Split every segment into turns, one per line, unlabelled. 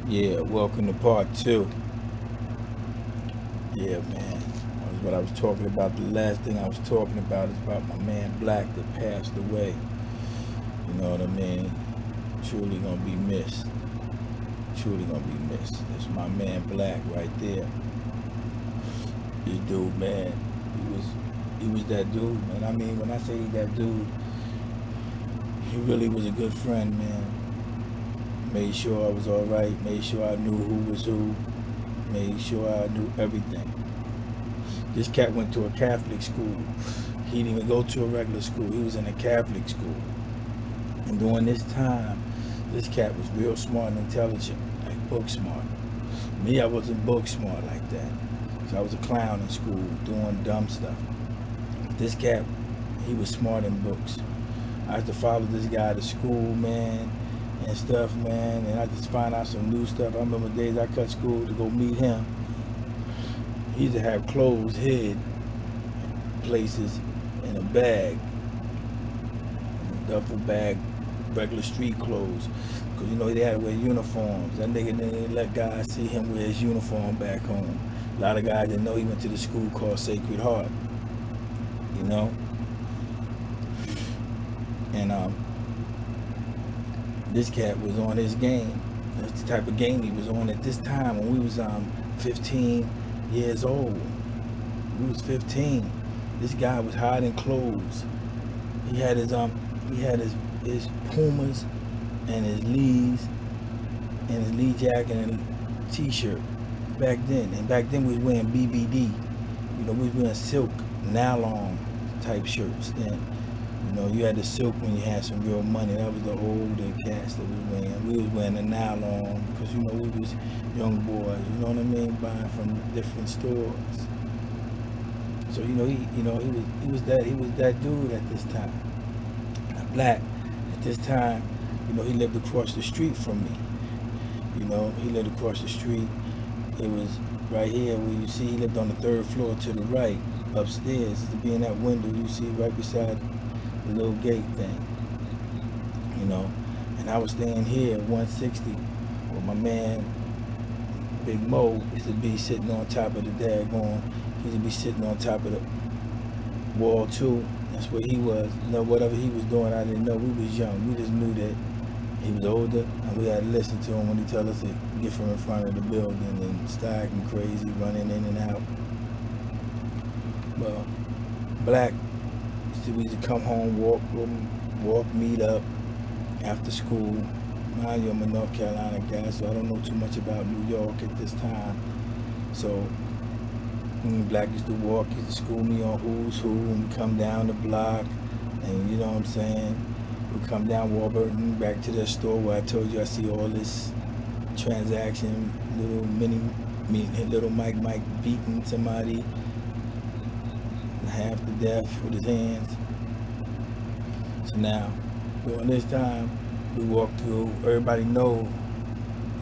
Yeah, welcome to part two. Yeah, man. That's what I was talking about. The last thing I was talking about is about my man Black that passed away. You know what I mean? Truly gonna be missed. Truly gonna be missed. It's my man Black right there. This dude, man, he was that dude, man. I mean, when I say that dude, he really was a good friend, man. Made sure I was all right. Made sure I knew who was who. Made sure I knew everything. This cat went to a Catholic school. He didn't even go to a regular school. He was in a Catholic school. And during this time, this cat was real smart and intelligent, like book smart. Me, I wasn't book smart like that. So I was a clown in school, doing dumb stuff. This cat, he was smart in books. I used to follow this guy to school, man, and stuff, man, and I just find out some new stuff. I remember days I cut school to go meet him. He used to have clothes hid places in a bag, duffel bag, regular street clothes. Cause you know they had to wear uniforms. That nigga didn't let guys see him wear his uniform back home. A lot of guys didn't know he went to the school called Sacred Heart. You know, and this cat was on his game. That's the type of game he was on at this time when we was 15 years old. We was 15. This guy was hiding clothes. He had his Pumas and his Lees and his Lee jacket and t-shirt back then. And back then we was wearing BBD. You know, we was wearing silk, nylon type shirts then. You know, you had the silk when you had some real money. That was the older cats that we were wearing. We was wearing the nylon because you know we was young boys. You know what I mean? Buying from different stores. So he was that dude at this time. Black at this time. You know, he lived across the street from me. You know, he lived across the street. It was right here where you see he lived on the third floor to the right, upstairs. To be in that window, you see right beside the little gate thing. You know, and I was staying here, 160, with my man Big Mo used to be sitting on top of the daggone. He used to be sitting on top of the wall too. That's where he was. You know, whatever he was doing, I didn't know. We was young. We just knew that he was older, and we had to listen to him when he tell us to get from in front of the building and start acting crazy, running in and out. Well, Black we used to come home, walk, meet up after school. Mind you, I'm a North Carolina guy, so I don't know too much about New York at this time. So Black used to walk, used to school me on who's who, and we come down the block, and you know what I'm saying. We come down Warburton back to the store where I told you I see all this transaction, little mini, little Mike beating somebody half to death with his hands. So now, during this time, we walked through. Everybody know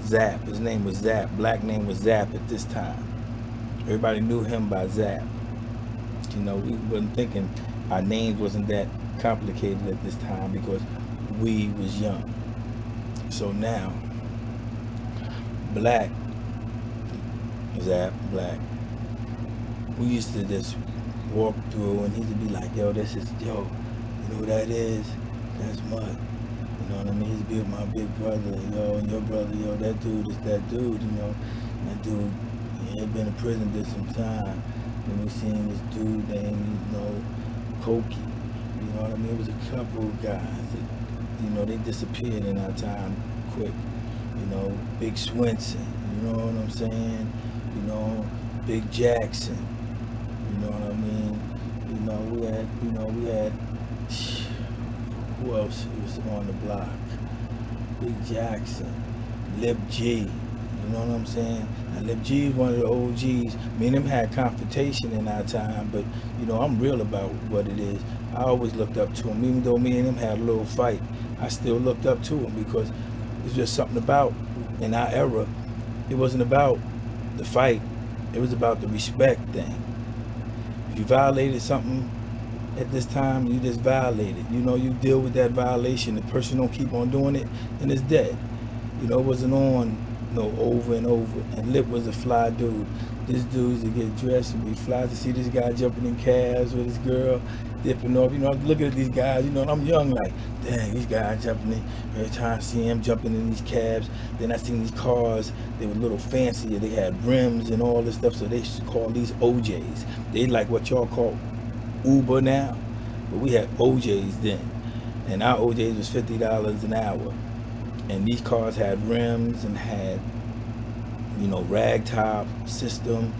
Zap. His name was Zap. Black name was Zap at this time. Everybody knew him by Zap. You know, we wasn't thinking our names wasn't that complicated at this time because we was young. So now, Black, Zap, Black, we used to just walk through and he'd be like, yo, this is, yo, you know who that is? That's Mud. You know what I mean? He's be my big brother, yo, and your brother, yo, that dude is that dude, you know. That dude, he had been in prison, did some time. And we seen this dude named, you know, Koki. You know what I mean? It was a couple of guys that, you know, they disappeared in our time quick. You know, Big Swenson, you know what I'm saying? You know, Big Jackson, you know what I mean? We had who else was on the block? Big Jackson, Lip G. You know what I'm saying? Now, Lip G is one of the OGs. Me and him had confrontation in our time, but you know I'm real about what it is. I always looked up to him, even though me and him had a little fight. I still looked up to him because it's just something about in our era. It wasn't about the fight. It was about the respect thing. If you violated something at this time, you just violated. You know, you deal with that violation. The person don't keep on doing it, then it's dead. You know, it wasn't on No, over and over. And Lip was a fly dude. This dude used to get dressed and be fly to see this guy jumping in cabs with his girl, dipping off. You know, I'm looking at these guys, you know, and I'm young, like, dang, these guys jumping in. Every time I see him jumping in these cabs, then I seen these cars, they were a little fancier. They had rims and all this stuff, so they used to call these OJs. They like what y'all call Uber now, but we had OJs then. And our OJs was $50 an hour. And these cars had rims and had, you know, rag top system,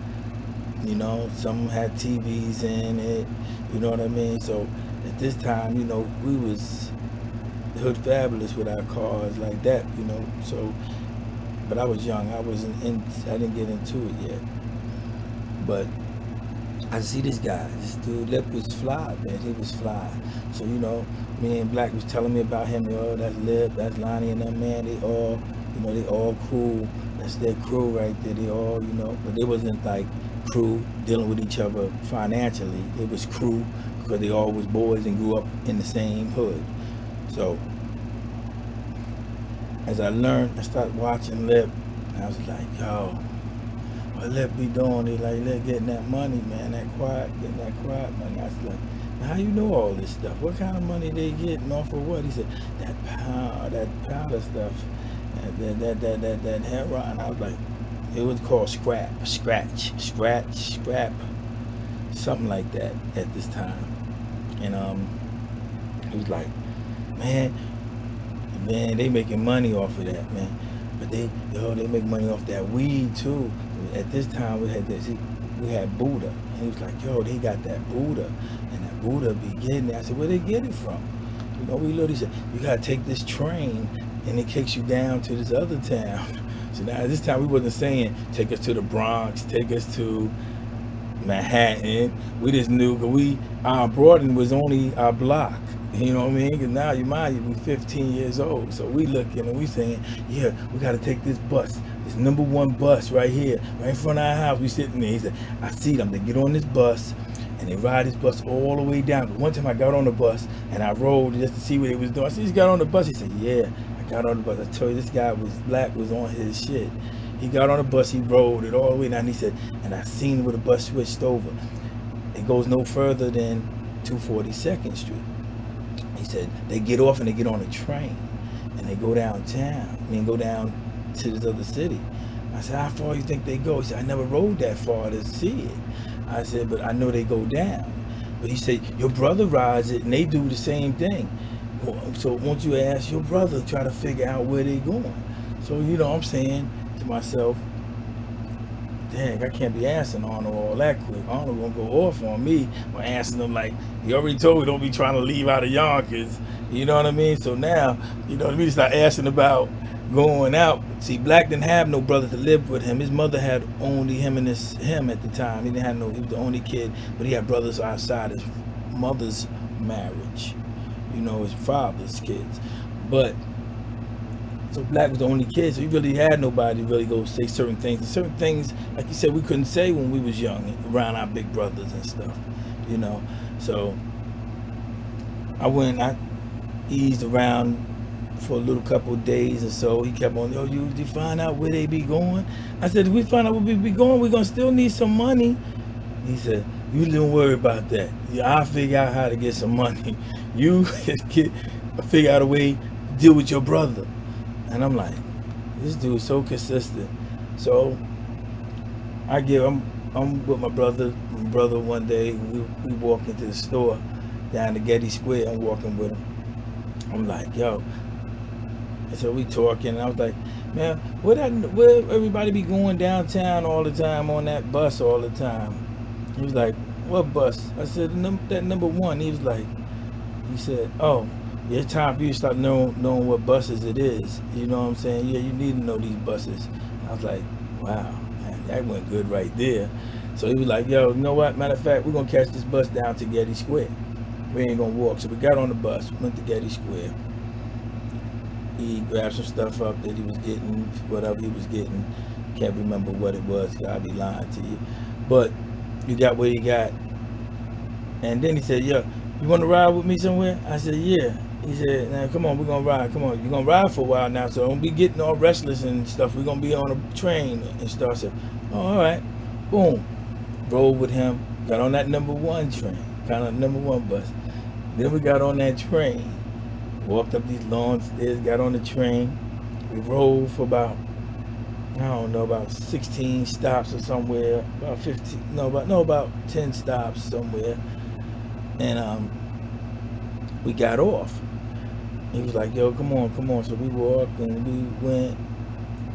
you know, some had TVs in it, you know what I mean? So at this time, you know, we was hood fabulous with our cars like that, you know. So, but I was young, I didn't get into it yet. But I see this guy, this dude, Lip was fly, man, he was fly. So, you know, me and Black was telling me about him, yo, that's Lip, that's Lonnie and them, man, they all, you know, they all cool. That's their crew right there, they all, you know, but it wasn't like crew dealing with each other financially. It was crew because they all was boys and grew up in the same hood. So, as I learned, I started watching Lip, and I was like, yo, what Lip be doing? They like, Lip getting that money, man, getting that quiet money. I was like, how you know all this stuff? What kind of money they getting off of what? He said, that powder stuff, that heroin. I was like, it was called scrap, something like that at this time. And he was like, man, they making money off of that, man. But they make money off that weed too. At this time we had Buddha. And he was like, yo, they got that Buddha. And that Buddha be getting it. I said, where they get it from? You know, we literally said, you gotta take this train and it takes you down to this other town. So now this time we wasn't saying, take us to the Bronx, take us to Manhattan. We just knew, cause our Broaden was only our block. You know what I mean? Because now you mind you, we 15 years old. So we looking and we saying, yeah, we got to take this bus, this #1 bus right here, right in front of our house. We sitting there. He said, I see them. They get on this bus and they ride this bus all the way down. But one time I got on the bus and I rode just to see what they was doing. I said, you got on the bus? He said, yeah, I got on the bus. I told you, this guy was Black, was on his shit. He got on the bus, he rode it all the way down. He said, and I seen where the bus switched over. It goes no further than 242nd Street. He said, they get off and they get on a train and they go downtown. I mean, go down to this other city. I said, how far you think they go? He said, I never rode that far to see it. I said, but I know they go down. But he said, your brother rides it and they do the same thing. So won't you ask your brother, try to figure out where they going? So, you know, I'm saying to myself, dang, I can't be asking Arnold all that quick. Arnold gonna go off on me by asking him like, he already told me don't be trying to leave out of Yonkers. You know what I mean? So now, you know what I mean? Start asking about going out. See, Black didn't have no brother to live with him. His mother had only him at the time. He didn't have he was the only kid, but he had brothers outside his mother's marriage. You know, his father's kids. But so Black was the only kid, so he really had nobody to really go say certain things. And certain things, like you said, we couldn't say when we was young around our big brothers and stuff, you know. So I eased around for a little couple of days or so. He kept on, yo, you find out where they be going? I said, if we find out where we be going, we're gonna still need some money. He said, you don't worry about that. Yeah, I'll figure out how to get some money. You figure out a way to deal with your brother. And I'm like, this dude's so consistent. So I'm with my brother one day. We walk into the store down to Getty Square. I'm walking with him. I'm like, yo. And so we talking, and I was like, man, where everybody be going downtown all the time on that bus all the time? He was like, what bus? I said, that #1. He said, oh, it's time for you to start knowing what buses it is. You know what I'm saying? Yeah, you need to know these buses. I was like, wow, man, that went good right there. So he was like, yo, you know what? Matter of fact, we're going to catch this bus down to Getty Square. We ain't going to walk. So we got on the bus, went to Getty Square. He grabbed some stuff up that he was getting, whatever he was getting. Can't remember what it was, I'll be lying to you. But you got what he got. And then he said, yo, you want to ride with me somewhere? I said, yeah. He said, now come on, we're gonna ride. Come on, you're gonna ride for a while now, so don't be getting all restless and stuff. We're gonna be on a train and stuff. I said, oh, all right. Boom. Rode with him, got on that #1 train, kind of #1 bus. Then we got on that train, walked up these long stairs, got on the train. We rode for about, I don't know, about 16 stops or somewhere, about 15, about 10 stops somewhere. And we got off. He was like, yo, come on, come on. So we walked and we went,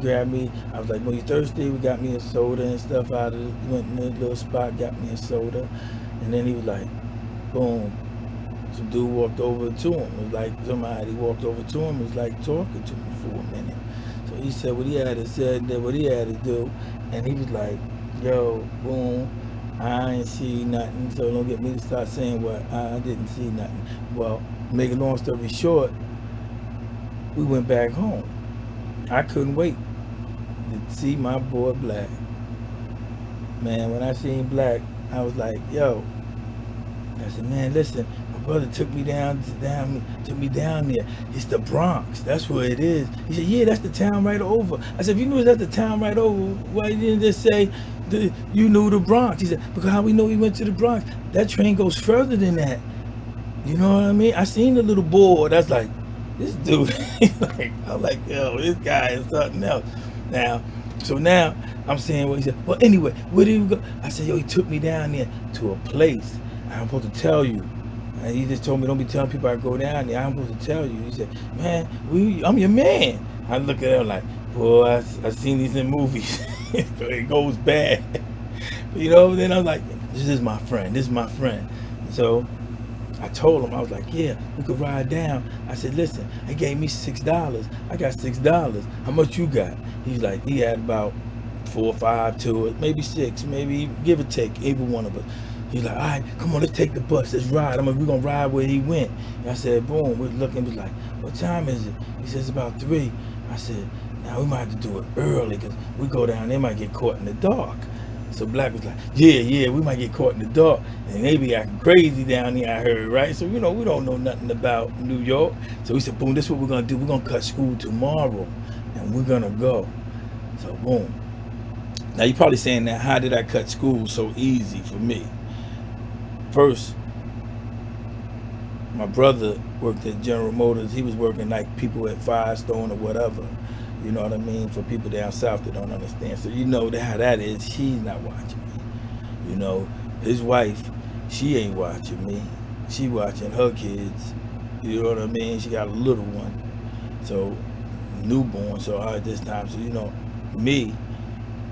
grabbed me. I was like, well, you thirsty? We got me a soda and stuff out of it. Went in a little spot, got me a soda. And then he was like, boom. Some dude walked over to him. It was like somebody walked over to him, was like talking to me for a minute. So he said what he had to say, did what he had to do. And he was like, yo, boom, I ain't see nothing. So don't get me to start saying what I didn't see nothing. Well, make a long story short, we went back home. I couldn't wait to see my boy Black. Man, when I seen Black, I was like, yo. I said, man, listen, my brother took me down there. It's the Bronx. That's where it is. He said, yeah, that's the town right over. I said, if you knew that's the town right over, why you didn't just say you knew the Bronx? He said, because how we know we went to the Bronx? That train goes further than that. You know what I mean? I seen the little board. That's like, this dude, I'm like, yo, this guy is something else. Now I'm saying what he said. Well, anyway, where did we go? I said, yo, he took me down there to a place. I'm supposed to tell you. And he just told me, don't be telling people I go down there. I'm supposed to tell you. He said, man, I'm your man. I look at him like, boy, I've seen these in movies. It goes bad. But, you know, then I was like, this is my friend. This is my friend. So I told him, I was like, yeah, we could ride down. I said, listen, he gave me $6. I got $6. How much you got? He's like, he had about 4 or 5 to it, maybe 6, maybe give or take, either one of us. He's like, all right, come on, let's take the bus, let's ride. We're gonna ride where he went. And I said, boom, we're looking, we're like, what time is it? He says, about 3. I said, now we might have to do it early, because we go down, they might get caught in the dark. So Black was like, yeah, we might get caught in the dark. And they be acting crazy down there, I heard, right? So, you know, we don't know nothing about New York. So we said, boom, this is what we're gonna do. We're gonna cut school tomorrow, and we're gonna go. So boom. Now you're probably saying that, how did I cut school so easy for me? First, my brother worked at General Motors. He was working like people at Firestone or whatever. You know what I mean? For people down south that don't understand. So you know how that is. He's not watching me. You know, his wife, she ain't watching me. She watching her kids. You know what I mean? She got a little one. So, newborn. So at this time, so you know, me,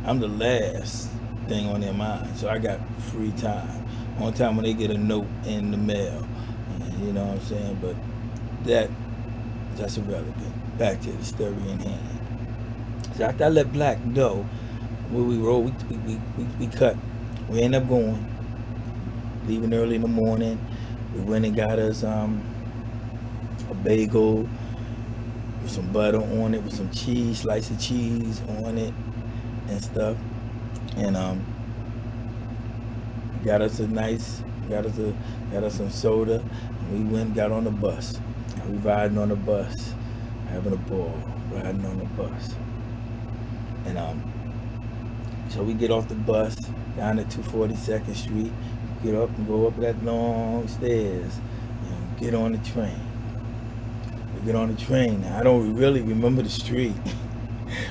I'm the last thing on their mind. So I got free time. On time when they get a note in the mail. And, you know what I'm saying? But that's irrelevant. Back to the story in hand. So after I let Black know where we roll, we cut. We end up going, leaving early in the morning. We went and got us a bagel with some butter on it, with some cheese, slice of cheese on it and stuff. And got us some soda. And we went and got on the bus. And we riding on the bus, having a ball, riding on the bus. And so we get off the bus down at 242nd Street, get up and go up that long stairs and get on the train. We get on the train. Now, I don't really remember the street.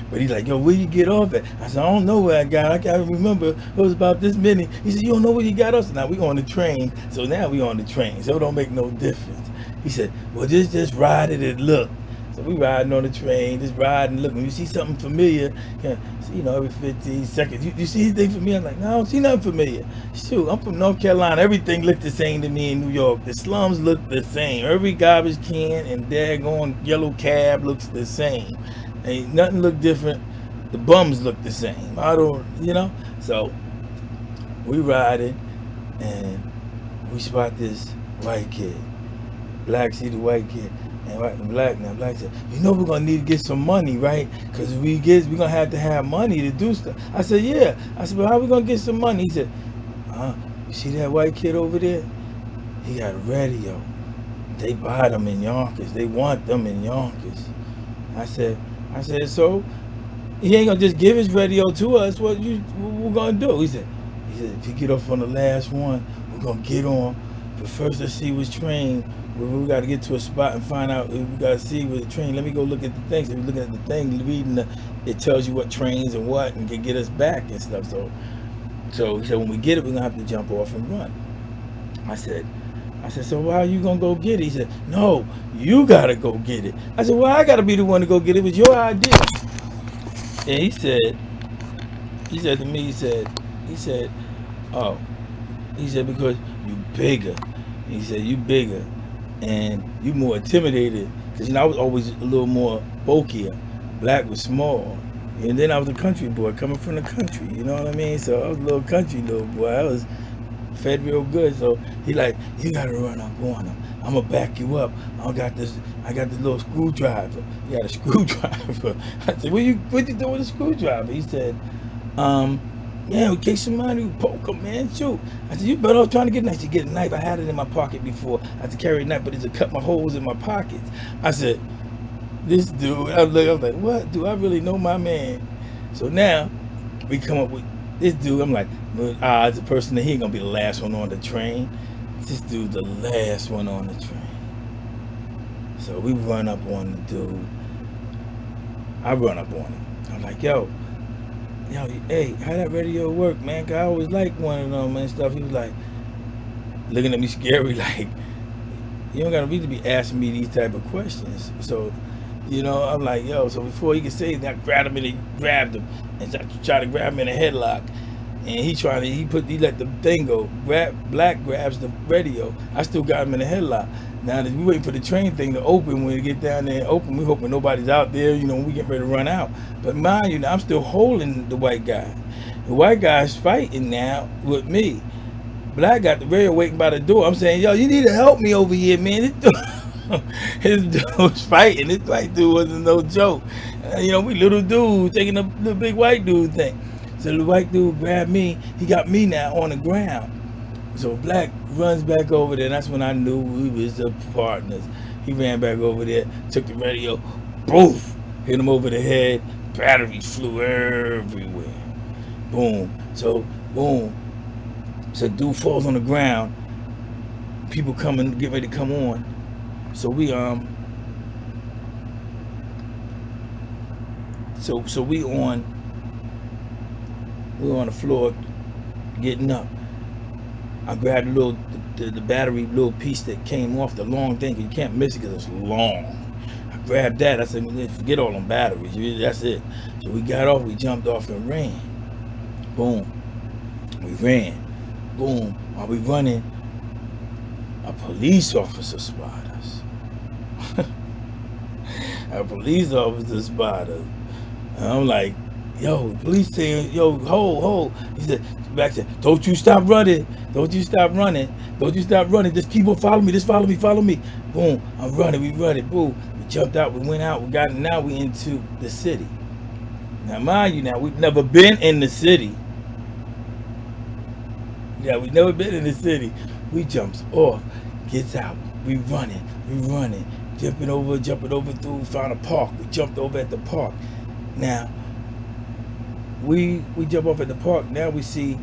But he's like, yo, where you get off at? I said, I don't know where I got. I can't remember. It was about this many. He said, you don't know where you got off? So now we on the train. So now we on the train. So it don't make no difference. He said, well, just ride it and look. So we riding on the train, just riding, looking. You see something familiar, you know, every 15 seconds. You see anything familiar? I'm like, no, I don't see nothing familiar. Shoot, I'm from North Carolina. Everything looked the same to me in New York. The slums look the same. Every garbage can and daggone yellow cab looks the same. Ain't nothing look different. The bums look the same. I don't, you know. So we riding, and we spot this white kid. Black see the white kid, and Black said, you know we're gonna need to get some money, right? Because we're gonna have to have money to do stuff. I said, yeah. I said, well, how we gonna get some money? He said, you see that white kid over there? He got a radio. they buy them in Yonkers. They want them in Yonkers. I said, so he ain't gonna just give his radio to us. What we're gonna do? He said, if you get off on the last one, we're gonna get on. But first, let's see which train. We got to get to a spot and find out. We got to see with the train. Let me go look at the things. If you're looking at the thing, reading it tells you what trains and what, and can get us back and stuff. So he said, when we get it, we're gonna have to jump off and run. I said, so how are you gonna go get it? He said, no, you gotta go get it. I said, well, I gotta be the one to go get it. It was your idea. And he said to me, he said, oh, he said, because you bigger. He said, you bigger and you more intimidated. Because, I was always a little more bulkier. Black was small. And then I was a country boy coming from the country. You know what I mean? So I was a little country little boy. I was fed real good. So he like, you got to run up on him. I'm going to back you up. I got this little screwdriver. He had a screwdriver. I said, what you doing with a screwdriver? He said, yeah, in case somebody would poke him, man, shoot. I said, you better off trying to get a knife. You get a knife. I had it in my pocket before. I had to carry a knife, but it cut my holes in my pockets. I said, this dude, I was like, what? Do I really know my man? So now we come up with this dude. I'm like, it's a person that he ain't gonna be the last one on the train. This dude, the last one on the train. So we run up on the dude. I run up on him. I'm like, yo, hey, how that radio work, man? 'Cause I always liked one of them and stuff. He was like, looking at me scary, like, you don't gotta really be asking me these type of questions. So, I'm like, yo, so before he could say it, I grabbed him and he grabbed him and tried to grab him in a headlock. And he let the thing go. Black grabs the radio. I still got him in a headlock. Now we waiting for the train thing to open. When we get down there and open, we hoping nobody's out there, when we get ready to run out. But mind you, I'm still holding the white guy. The white guy's fighting now with me. Black got the radio waiting by the door. I'm saying, yo, you need to help me over here, man. His dude was fighting. This white dude wasn't no joke. We little dudes taking the big white dude thing. So the white dude grabbed me. He got me now on the ground. So Black runs back over there. And that's when I knew we was the partners. He ran back over there, took the radio, boof, hit him over the head. Batteries flew everywhere. Boom. So boom. So dude falls on the ground. People coming, get ready to come on. So we we're on the floor getting up. I grabbed the battery little piece that came off the long thing. You can't miss it because it's long. I grabbed that. I said, forget all them batteries. That's it. So we got off. We jumped off and ran. Boom. We ran. Boom. While we running, a police officer spotted us. A police officer spotted us. And I'm like, yo, police saying, yo, hold. He said, back said, don't you stop running. Don't you stop running. Just keep on following me. Just follow me. Boom. I'm running. We running. Boom. We jumped out. We went out. Now we into the city. Now, mind you, we've never been in the city. Yeah, we've never been in the city. We jumps off, gets out. We running. Jumping over through, found a park. We jumped over at the park. Now, we jump off at the park. Now we see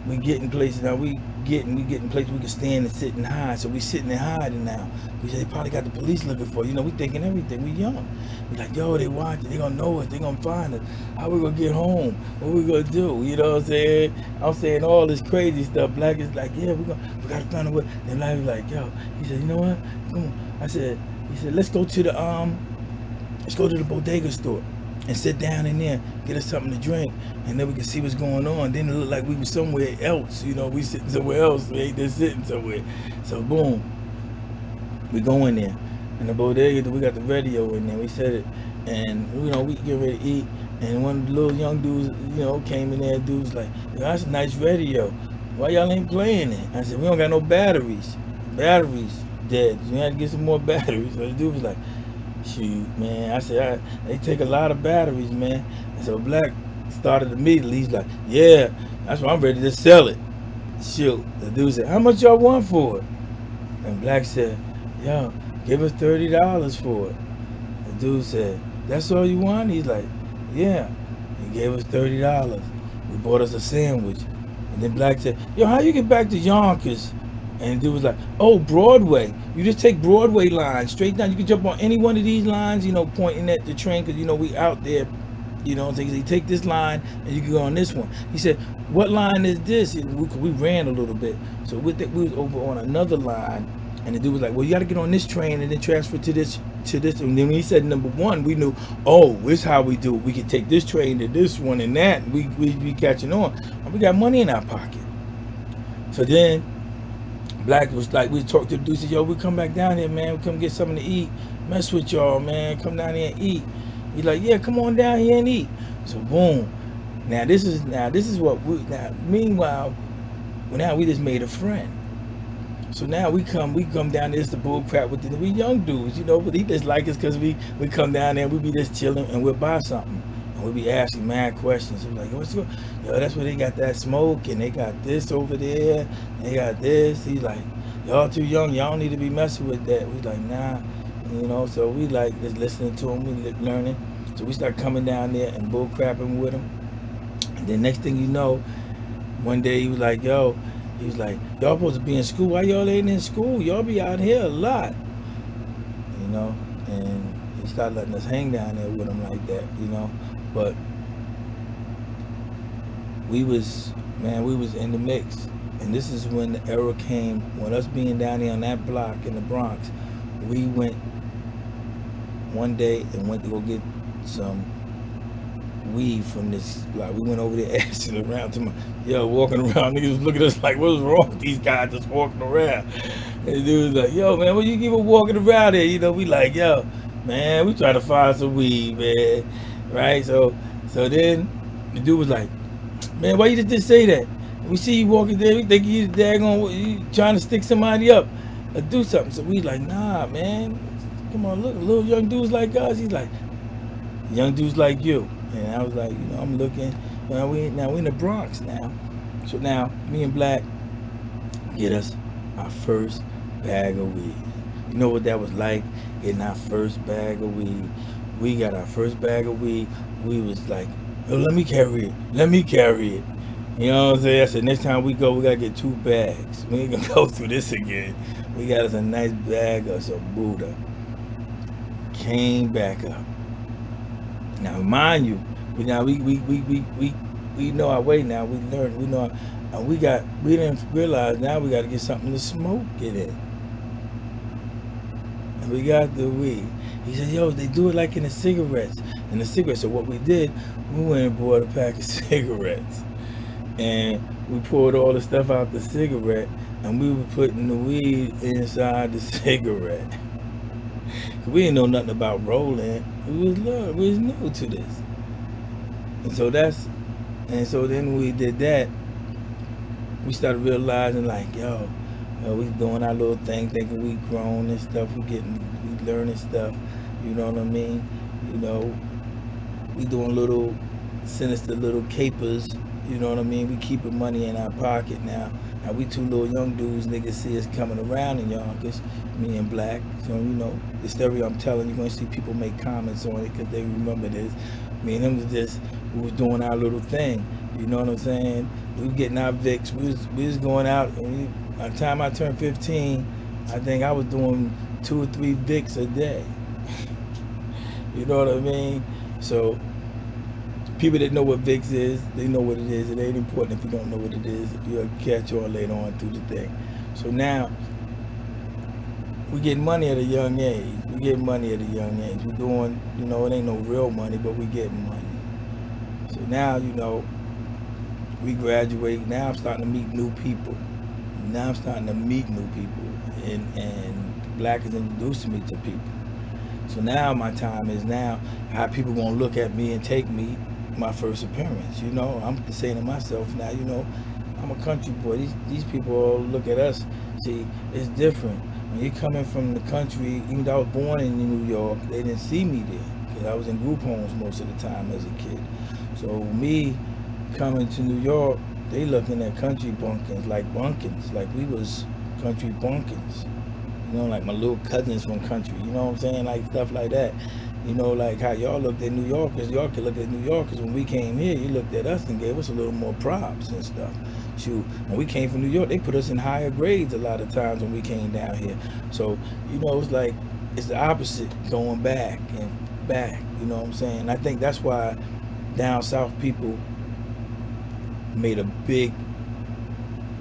we getting places. Now we getting places we can stand and sit and hide. So we sitting and hiding now. We say they probably got the police looking for us. We thinking everything. We young. We like, yo, they watching. They gonna know us. They gonna find us. How we gonna get home? What we gonna do? You know what I'm saying? I'm saying all this crazy stuff. Black is like, yeah, we gotta find a way. And Black was like, yo. He said, you know what? Come on. He said, let's go to the bodega store and sit down in there, get us something to drink, and then we can see what's going on. Then it looked like we were somewhere else, we sitting somewhere else, we ain't just sitting somewhere. So boom, we go in there, and the bodega, we got the radio in there, we set it, and we get ready to eat, and one of the little young dudes, came in there, dude's like, yo, that's a nice radio, why y'all ain't playing it? I said, we don't got no batteries dead, we had to get some more batteries. So the dude was like, shoot, man. I said, they take a lot of batteries, man. And so Black started immediately. He's like, yeah, that's why I'm ready to sell it. Shoot. The dude said, how much y'all want for it? And Black said, yo, give us $30 for it. The dude said, that's all you want? He's like, yeah. He gave us $30. We bought us a sandwich. And then Black said, yo, how you get back to Yonkers? And the dude was like, oh, Broadway. You just take Broadway line straight down. You can jump on any one of these lines, pointing at the train, because, we out there. So you take this line and you can go on this one. He said, what line is this? And we ran a little bit. So we was over on another line. And the dude was like, well, you got to get on this train and then transfer to this. And then when he said number one, we knew, oh, this is how we do it. We could take this train to this one and that. And we be catching on. And we got money in our pocket. So then Black was like, we talked to the dude, said, yo, we come back down here, man. We come get something to eat. Mess with y'all, man. Come down here and eat. He's like, yeah, come on down here and eat. So boom. Now this is what meanwhile, now we just made a friend. So now we come down there, it's the bull crap with we young dudes, but he just like us because we come down there and we be just chilling and we'll buy something. And we be asking mad questions. We're like, what's going on? Yo, that's where they got that smoke and they got this over there. They got this. He's like, y'all too young. Y'all don't need to be messing with that. We like, nah. So we like just listening to him, we learning. So we start coming down there and bull crapping with him. And then next thing you know, one day he was like, yo, y'all supposed to be in school. Why y'all ain't in school? Y'all be out here a lot. And he started letting us hang down there with him like that, But we was in the mix. And this is when the era came, when us being down there on that block in the Bronx, we went one day and went to go get some weed from this block. We went over there asking around to walking around. Niggas was looking at us like, what's wrong with these guys just walking around? And the dude was like, yo, man, what you keep walking around there? We like, yo, man, we try to find some weed, man. Right? So then the dude was like, man, why you just say that? We see you walking there, we think you you trying to stick somebody up or do something. So we like, nah, man. Come on, look, little young dudes like us. He's like, young dudes like you. And I was like, I'm looking. Now we in the Bronx now. So now me and Black get us our first bag of weed. You know what that was like, getting our first bag of weed. We got our first bag of weed. We was like, oh, let me carry it. You know what I'm saying? I said, next time we go, we gotta get 2 bags. We ain't gonna go through this again. We got us a nice bag of some Buddha. Came back up. Now, mind you, we know our way now. We learned, we know, and we didn't realize now we got to get something to smoke it in. And we got the weed. He said, yo, they do it like in the cigarettes. So what we did, we went and bought a pack of cigarettes. And we poured all the stuff out the cigarette, and we were putting the weed inside the cigarette. We didn't know nothing about rolling. We was new to this. And so then we did that, we started realizing like, yo, we doing our little thing, thinking we grown and stuff, we learning stuff, you know what I mean? We doing little sinister little capers, you know what I mean? We keeping money in our pocket now. Now we 2 little young dudes, niggas see us coming around in Yonkers, me and Black. So, the story I'm telling, you're going to see people make comments on it because they remember this. Me and him we was doing our little thing. You know what I'm saying? We was getting our Vicks. We was going out. And by the time I turned 15, I think I was doing 2 or 3 Vicks a day. You know what I mean? So people that know what Vicks is, they know what it is. It ain't important if you don't know what it is. You'll catch on later on through the thing. So now, we getting money at a young age. We doing, it ain't no real money, but we getting money. So now, we graduate. Now I'm starting to meet new people. And Black is introducing me to people. So now my time is now how people gonna look at me and take me my first appearance. I'm saying to myself now, I'm a country boy. These people all look at us. See, it's different. When you're coming from the country, even though I was born in New York, they didn't see me there because I was in group homes most of the time as a kid. So me coming to New York, they looking at country bumpkins, like we was country bumpkins. You know, like my little cousins from country. You know what I'm saying? Like stuff like that. You know, like how y'all looked at New Yorkers. Y'all could look at New Yorkers when we came here. You looked at us and gave us a little more props and stuff. Shoot, when we came from New York, they put us in higher grades a lot of times when we came down here. So, you know, it's like it's the opposite going back and back. You know what I'm saying? And I think that's why down south people made a big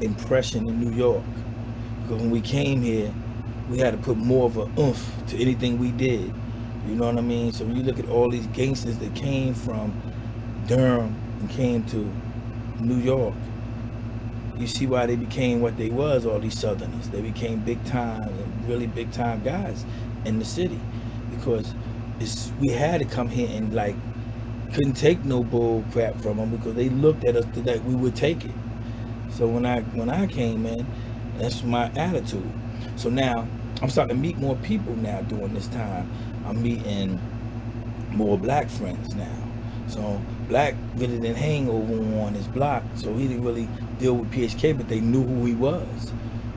impression in New York. Because when we came here, we had to put more of a oomph to anything we did. You know what I mean? So when you look at all these gangsters that came from Durham and came to New York, you see why they became what they was, all these Southerners. They became big time and really big time guys in the city. Because we had to come here and like couldn't take no bull crap from them because they looked at us that we would take it. So when I came in, that's my attitude. So now I'm starting to meet more people now during this time. I'm meeting more black friends now. So Black really didn't hang over on his block, so he didn't really deal with PHK, but they knew who he was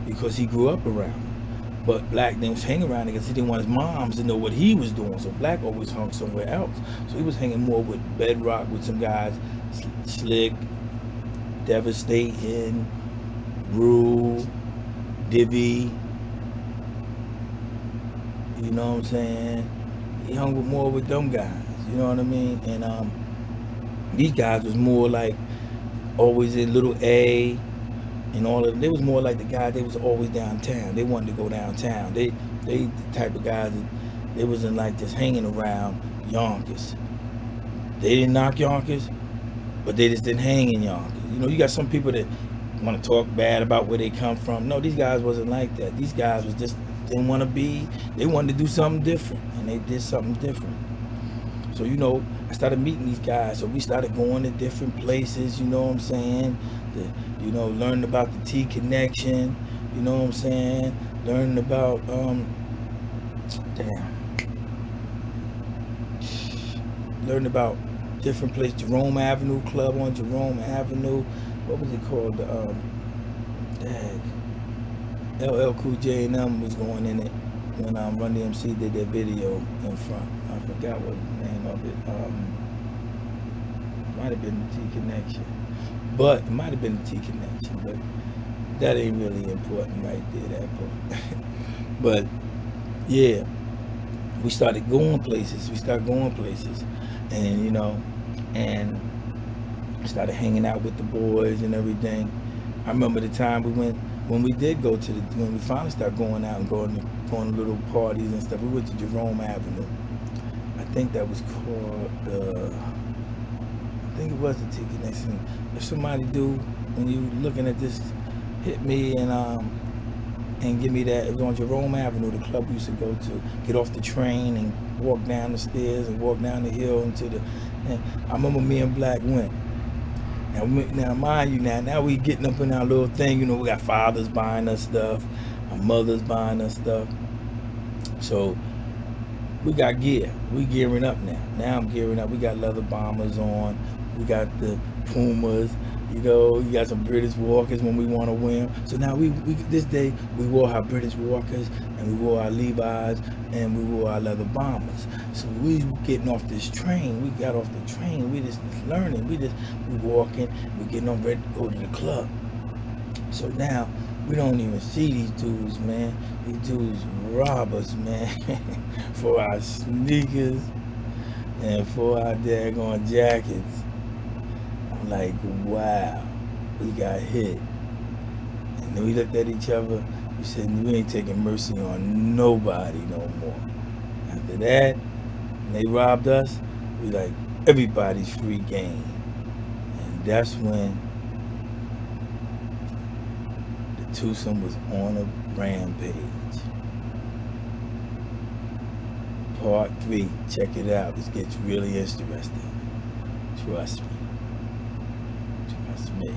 because he grew up around him. But Black didn't hang around because he didn't want his moms to know what he was doing. So Black always hung somewhere else. So he was hanging more with Bedrock, with some guys, Slick, Devastating, Rule, Divvy. You know what I'm saying? He hung with more with them guys. You know what I mean? And these guys was more like always in Little A and all of them. They was more like the guys. They was always downtown. They wanted to go downtown. They the type of guys that they wasn't like just hanging around Yonkers. They didn't knock Yonkers, but they just didn't hang in Yonkers. You know, you got some people that want to talk bad about where they come from. No, these guys wasn't like that. These guys was just didn't want to be. They wanted to do something different, and they did something different. So you know, I started meeting these guys. So we started going to different places. You know what I'm saying? You know, learning about the T Connection. You know what I'm saying? Learning about learning about different places. Jerome Avenue Club on Jerome Avenue. What was it called? LL Cool J and them was going in it when Run DMC did their video in front. I forgot what the name of it. Might have been the T Connection, but it might have been the T Connection, but that ain't really important right there, that part. But yeah, we started going places. And you know, and started hanging out with the boys and everything. I remember the time we went when we did go to when we finally started going out and going to little parties and stuff. We went to Jerome Avenue. I think that was called I think it was the T Connection. If somebody do, when you looking at this, hit me and give me that. It was on Jerome Avenue, the club we used to go to. Get off the train and walk down the stairs and walk down the hill into the. And I remember me and Black went. Now mind you, now we getting up in our little thing. You know, we got fathers buying us stuff, our mothers buying us stuff. So we got gear. We gearing up now. Now I'm gearing up. We got leather bombers on. We got the Pumas. You know, you got some British Walkers when we want to wear them. So now we this day we wore our British Walkers and we wore our Levi's and we wore our leather bombers. So we getting off this train. We got off the train. We just learning. We walking. We getting on ready to go to the club. So now we don't even see these dudes, man. These dudes rob us, man, for our sneakers and for our daggone jackets. I'm like, wow, we got hit. And then we looked at each other. We said, we ain't taking mercy on nobody no more. After that, when they robbed us, we like, everybody's free game. And that's when the twosome was on a rampage. Part 3, check it out. This gets really interesting. Trust me. Trust me.